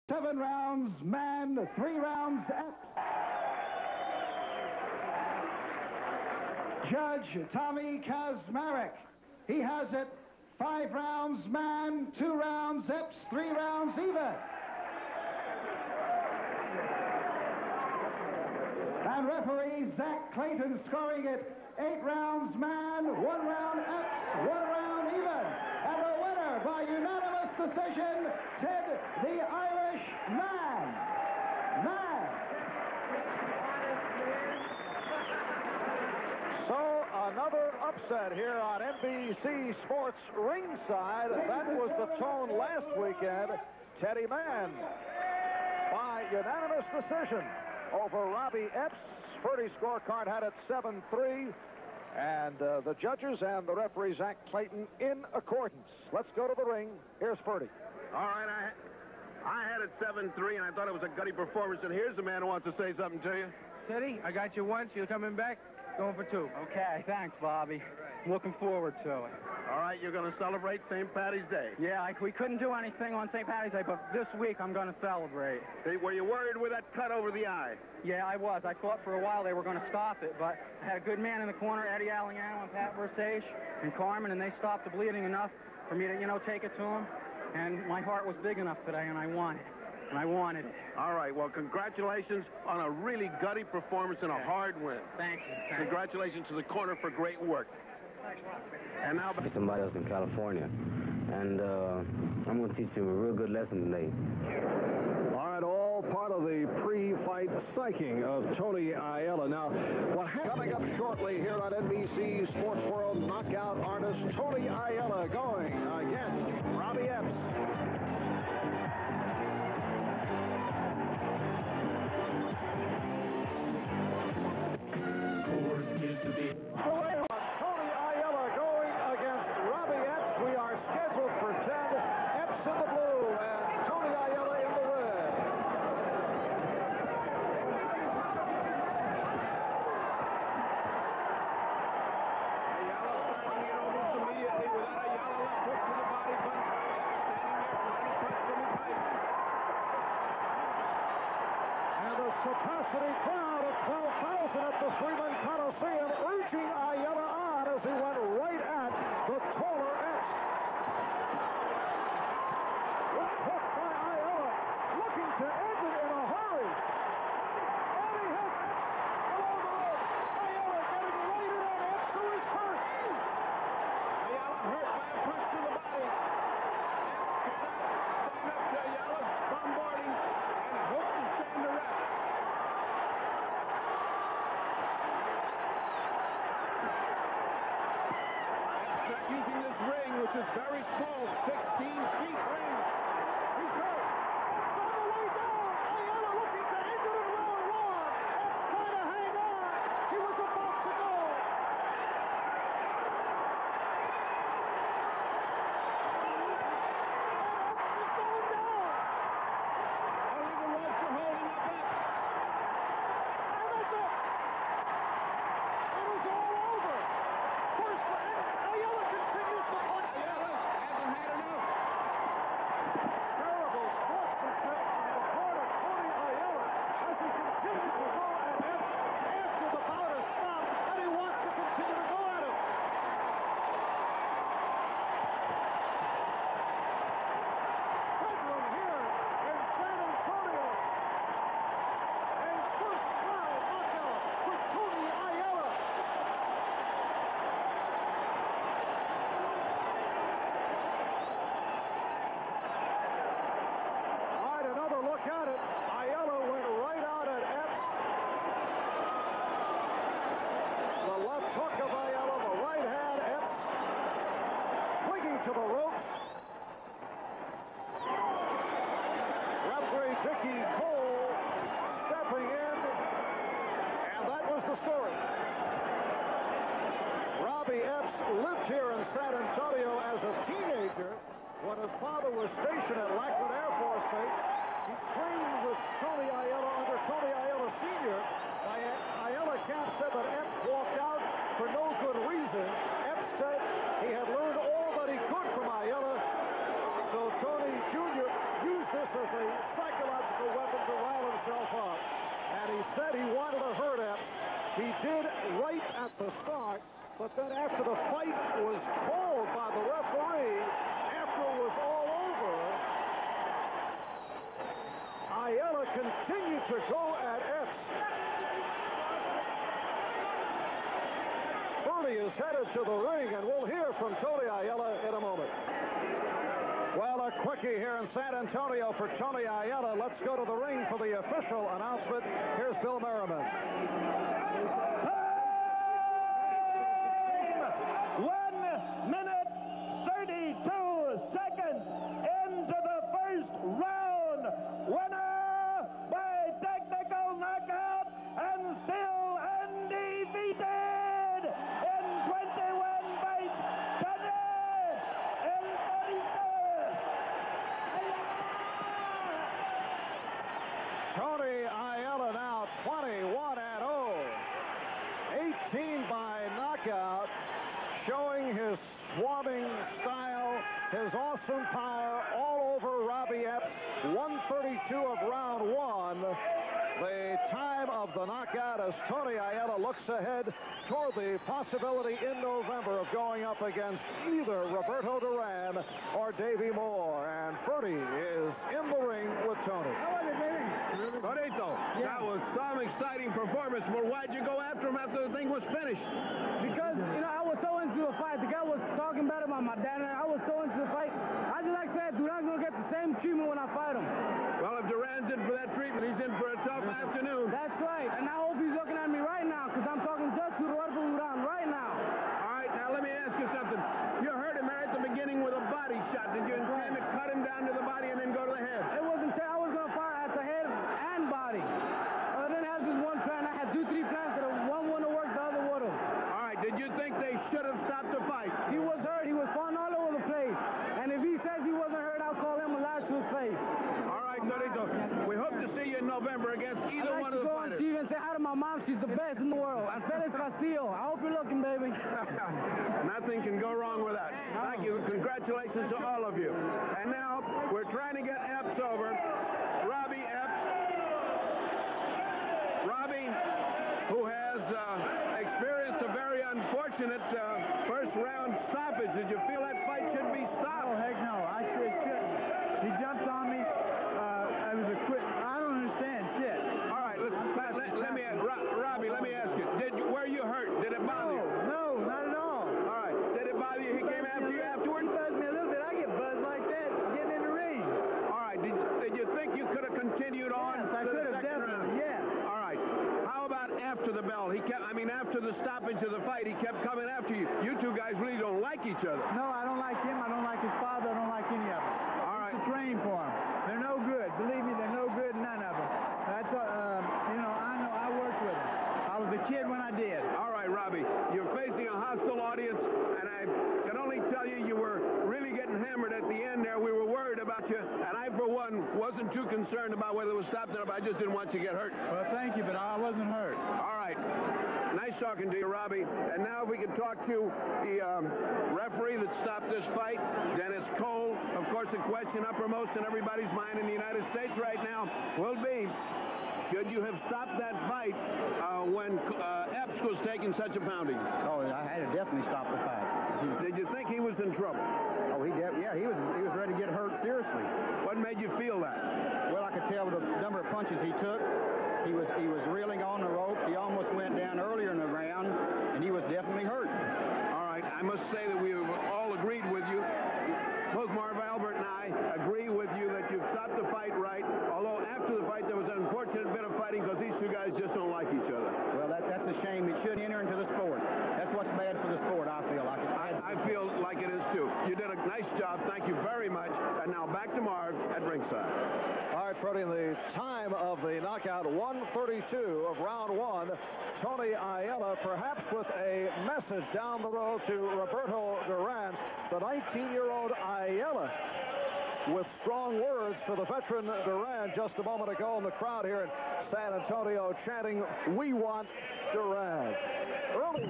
7 rounds man, 3 rounds Epps. Judge Tommy Kazmarek. He has it 5 rounds man, 2 rounds Epps, 3 rounds even. And referee Zach Clayton scoring it 8 rounds man, 1 round Epps, 1 round even. And the winner by unanimous decision, Ted the Irish Man. So another upset here on NBC Sports Ringside. That was the tone last weekend. Teddy Mann by unanimous decision over Robby Epps. Ferdy's scorecard had it 7-3. And the judges and the referee, Zach Clayton, in accordance. Let's go to the ring. Here's Ferdy. All right, I had it 7-3, and I thought it was a gutty performance. And here's the man who wants to say something to you. Teddy, I got you once. You're coming back? Going for 2. Okay, thanks, Bobby. Looking forward to it. All right, you're going to celebrate St. Patty's Day. Yeah, we couldn't do anything on St. Patty's Day, but this week I'm going to celebrate. Hey, were you worried with that cut over the eye? Yeah, I was. I thought for a while they were going to stop it, but I had a good man in the corner, Eddie Ayala and Pat Versage and Carmen, and they stopped the bleeding enough for me to, take it to them. And my heart was big enough today, and I won it. And I wanted it. All right, well, congratulations on a really gutty performance and a hard win. Thank you. Congratulations to the corner for great work. And now somebody else in California, and I'm going to teach you a real good lesson today. All right, all part of the pre-fight psyching of Tony Ayala. Now, what coming up shortly here on NBC Sports World, knockout artist Tony Ayala going against Robby Epps. Tony Ayala going against Robby Epps. We are scheduled for 10. Epps in the blue and Tony Ayala in the red. Ayala finding it almost immediately without Ayala left hook to the body, but standing there to any punch from his height. And this capacity crowd of 12,000 at the Freeman Coliseum urging Ayala on as he went right at the taller Epps. Left hook by Ayala, looking to end it in a hurry. And he has Epps along the ropes. Ayala getting right in on Epps, who is hurt. Ayala hurt by a punch to the body. Epps cannot stand up to Ayala, bombarding, and hope to stand erect. Using this ring, which is very small, 16 feet ring. He's hurt. Epps on the way down. Ayala looking to end it in round 1. Epps trying to hang on. He was about to go. And Epps is going down. Only the ropes are holding up Epps. And that's it. It is all over. First, Ayala continues to punch. Ayala hasn't had enough. Terrible sportsmanship on the part of Tony Ayala as he continued to go at Epps after the bout is stopped, and he wants to continue to go at him. Bedlam here in San Antonio. A first round knockout for Tony Ayala. All right, another look at it. Ayala went right out at Epps. The left hook of Ayala, the right hand, Epps clinging to the ropes. Referee Vicky Cole stepping in, and that was the story. Robby Epps lived here in San Antonio as a teenager when his father was stationed at Lackland Air Force Base. He trained with Tony Ayala under Tony Ayala Sr. Ayala camp said that Epps walked out for no good reason. Epps said he had learned all that he could from Ayala. So Tony Jr. used this as a psychological after the fight was called by the referee, after it was all over, Ayala continued to go at Epps. Bertie is headed to the ring, and we'll hear from Tony Ayala in a moment. Well, a quickie here in San Antonio for Tony Ayala. Let's go to the ring for the official announcement. Here's Bill Merriman. 1 minute, 32 seconds into the first round. Winner by technical knockout and still undefeated in 21 fights. Tony Ayala now 21-0. 18 by knockout, showing his swarming style, his awesome power all over Robby Epps. 132 of round one. The time of the knockout as Tony Ayala looks ahead toward the possibility in November of going up against either Roberto Duran or Davey Moore. And Bertie is in the ring with Tony. How was it, baby? Bonito, that was some exciting performance. But why'd you go after him after the thing was finished? Because, you know, I was so into the fight. The guy was talking bad about my dad, and I was so into the fight. I just like said, Duran's going to get the same treatment when I fight him. Well, if Duran's in for that treatment, he's in for a tough afternoon. That's right. And I hope he's looking at me right now, because I'm talking just to Rodolfo Duran right now. All right, now let me ask you something. You hurt him there at the beginning with a body shot. Did you intend to cut him down to the body and then go to the head? It wasn't I was going to fire at the head and body. I didn't have just one plan. I had 2-3 plans, that one wouldn't have worked, the other would have. All right, did you think they should have stopped the fight? He was hurt. He was falling all over the place. And if he says he wasn't hurt, I'll call him a lash to his face. All right, Dorito. We hope to see you in November against either one of the fighters. I'd like to go on TV and say hi to my mom. She's the best in the world. And Felix Castillo. I hope you're looking, baby. Nothing can go wrong with that. Thank you. Congratulations to all of you. And now we're trying to get Epps over. Robby Epps. Robby, who has experienced a very unfortunate first round stoppage. Did you feel that fight should be stopped? Oh, heck no. I sure shouldn't. He jumped on me. I was a quick. I don't understand shit. All right, let me ask, Robby, let me ask you. Were you hurt? Did it bother you? No, not at all. All right. Did it bother you? He came after you afterwards? He buzzed me a little bit. I get buzzed like that getting in the ring. All right. Did you think you could have continued on? Yes, I could have definitely. Yeah. All right. How about after the bell? After the stoppage of the fight, he kept coming after you. You two guys really don't like each other. No, I don't like him. I don't like his father. I don't like any of them. All right. To train for him. They're no good. Believe me, they're no good. None of them. That's you know. I worked with them. I was a kid when I did. All right, Robby. You're facing a hostile audience, and I can only tell you, you were really getting hammered at the end there. We were worried about you, and I, for one, wasn't too concerned about whether it was stopped or not. I just didn't want you to get hurt. Well, thank you, but I wasn't hurt. All right. Nice talking to you, Robby. And now if we can talk to the referee that stopped this fight, Dennis Cole. Of course, the question uppermost in everybody's mind in the United States right now will be, should you have stopped that fight when Epps was taking such a pounding? Oh, I had to definitely stop the fight. Did you think he was in trouble? Oh, he was ready to get hurt seriously. What made you feel that? Well, I could tell with the number of punches he took. He was reeling on the rope. He almost went down earlier in the round, and he was definitely hurt. All right, I must say that we have all agreed with you. Both Marv Albert and I agree with you that you've stopped the fight right, although after the fight there was an unfortunate bit of fighting because these two guys just don't like each other. Well, that's a shame. It should enter into the sport. That's what's bad for the sport, I feel like. I feel like it is too. You did a nice job. Thank you very much. And now back to Marv at ringside. All right, Freddie, the time of the knockout, 1:32 of round one. Tony Ayala, perhaps with a message down the road to Roberto Duran, the 19-year-old Ayala, with strong words for the veteran Duran just a moment ago in the crowd here in San Antonio chanting, "We want Duran." Early.